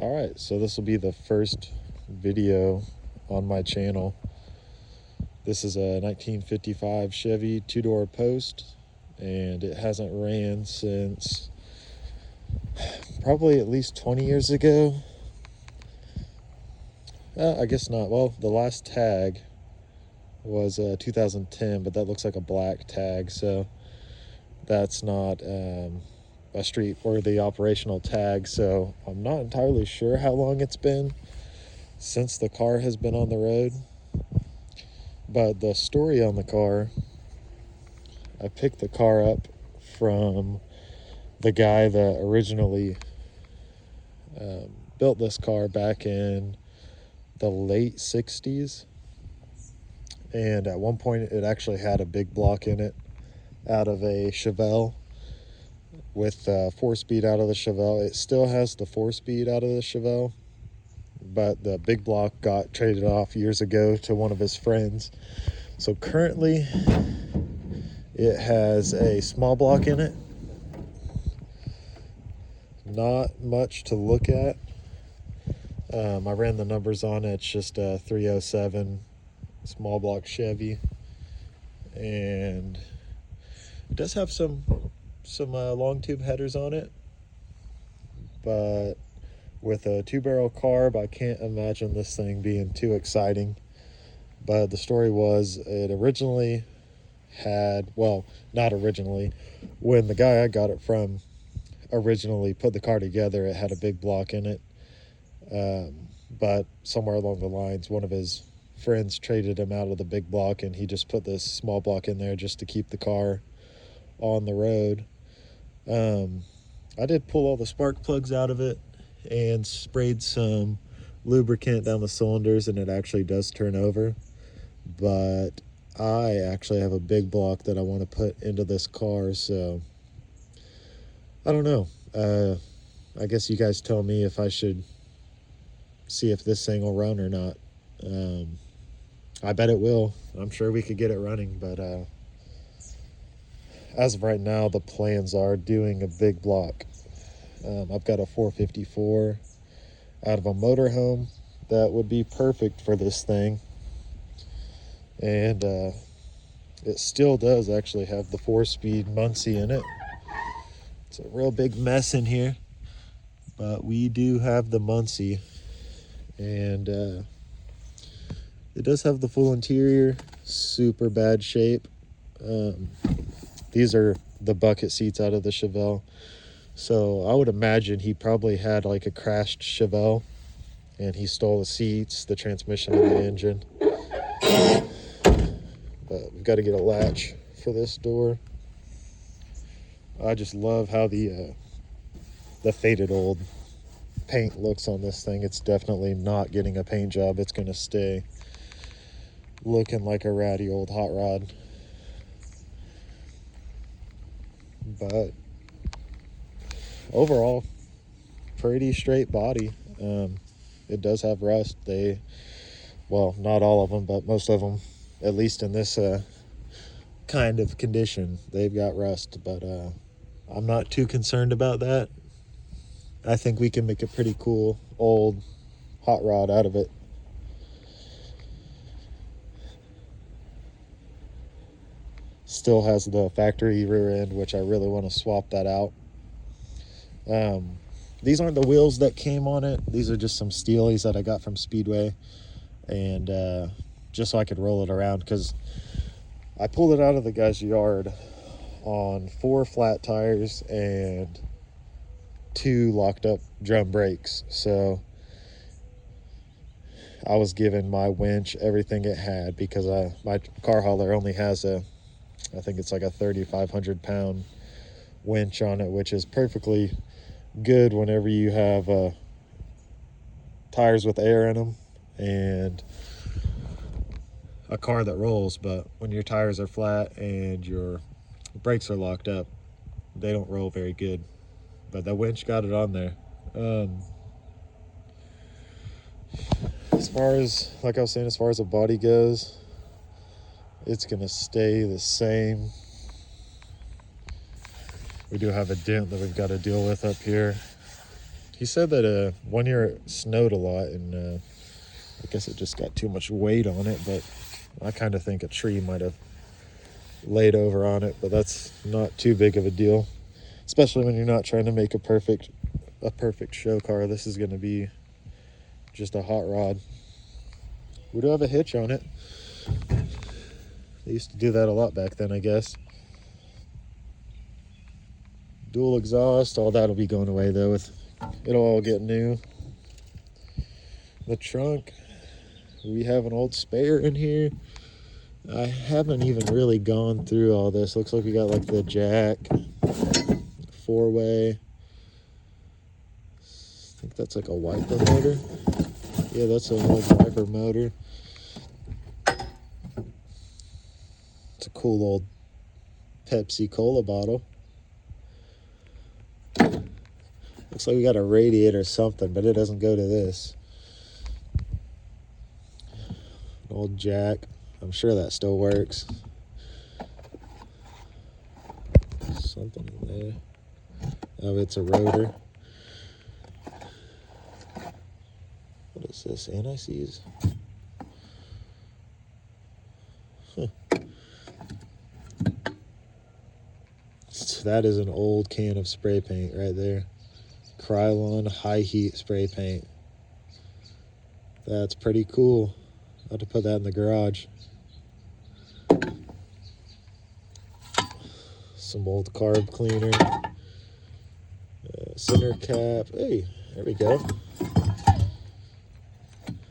All right, so this will be the first video on my channel. This is a 1955 Chevy two-door post, and it hasn't ran since probably at least 20 years ago. I guess not. Well, the last tag was 2010, but that looks like a black tag, so that's not a street-worthy operational tag. So I'm not entirely sure how long it's been since the car has been on the road. But the story on the car, I picked the car up from the guy that originally built this car back in the late 60s. And at one point it actually had a big block in it out of a Chevelle with 4-speed out of the Chevelle. It still has the 4-speed out of the Chevelle, but the big block got traded off years ago to one of his friends. So currently it has a small block in it. Not much to look at. I ran the numbers on it. It's just a 307 small block Chevy, and it does have some long tube headers on it, but with a 2-barrel carb, I can't imagine this thing being too exciting. But the story was, it originally had, well, not originally, when the guy I got it from originally put the car together, it had a big block in it. But somewhere along the lines, one of his friends traded him out of the big block, and he just put this small block in there just to keep the car on the road. I did pull all the spark plugs out of it and sprayed some lubricant down the cylinders, and it actually does turn over. But I actually have a big block that I want to put into this car, so I don't know. I guess you guys tell me if I should see if this thing will run or not. I bet it will. I'm sure we could get it running, but as of right now, the plans are doing a big block. I've got a 454 out of a motorhome that would be perfect for this thing, and it still does actually have the 4-speed muncie in it. It's a real big mess in here, but we do have the muncie, and it does have the full interior. Super bad shape. These are the bucket seats out of the Chevelle, so I would imagine he probably had like a crashed Chevelle, and he stole the seats, the transmission, and the engine. But we've got to get a latch for this door. I just love how the faded old paint looks on this thing. It's definitely not getting a paint job. It's going to stay looking like a ratty old hot rod. But overall, pretty straight body. It does have rust. Well, not all of them, but most of them, at least in this kind of condition, they've got rust. But I'm not too concerned about that. I think we can make a pretty cool old hot rod out of it. Still has the factory rear end, which I really want to swap that out. These aren't the wheels that came on it. These are just some steelies that I got from Speedway, and just so I could roll it around, because I pulled it out of the guy's yard on 4 flat tires and 2 locked up drum brakes. So I was given my winch everything it had, because my car hauler only has I think it's like a 3,500 pound winch on it, which is perfectly good whenever you have tires with air in them and a car that rolls. But when your tires are flat and your brakes are locked up, they don't roll very good. But the winch got it on there. As far as, like I was saying, as far as the body goes, it's gonna stay the same. We do have a dent that we've got to deal with up here. He said that one year it snowed a lot, and I guess it just got too much weight on it, but I kind of think a tree might have laid over on it, but that's not too big of a deal, especially when you're not trying to make a perfect show car. This is going to be just a hot rod. We do have a hitch on it. They used to do that a lot back then, I guess. Dual exhaust, all that'll be going away though. It'll all get new. The trunk, we have an old spare in here. I haven't even really gone through all this. Looks like we got like the jack, 4-way. I think that's like a wiper motor. Yeah, that's an old wiper motor. It's a cool old Pepsi Cola bottle. Looks like we got a radiator or something, but it doesn't go to this. An old jack. I'm sure that still works. Something in there. Oh, it's a rotor. What is this? Anti-seize? Huh. That is an old can of spray paint right there. Krylon high heat spray paint. That's pretty cool. I'll have to put that in the garage. Some old carb cleaner. Center cap. Hey, there we go.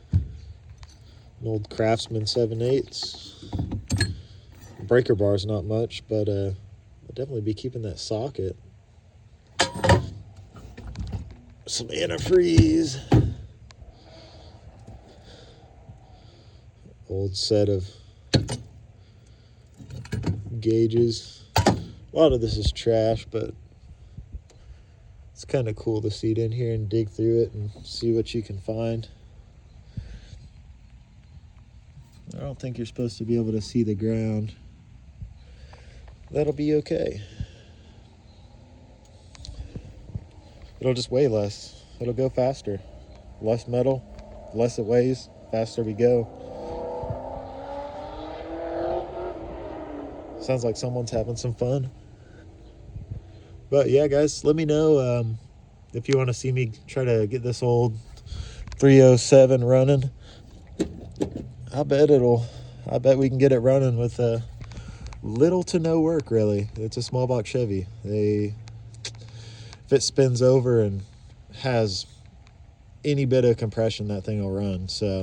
An old Craftsman 7/8. Breaker bar's not much, but I'll definitely be keeping that socket. Some antifreeze. Old set of gauges. A lot of this is trash, but it's kind of cool to seat in here and dig through it and see what you can find. I don't think you're supposed to be able to see the ground. That'll be okay. It'll just weigh less. It'll go faster. Less metal, less it weighs, faster we go. Sounds like someone's having some fun. But yeah, guys, let me know if you want to see me try to get this old 307 running. I bet we can get it running with little to no work, really. It's a small block Chevy. If it spins over and has any bit of compression, that thing will run. So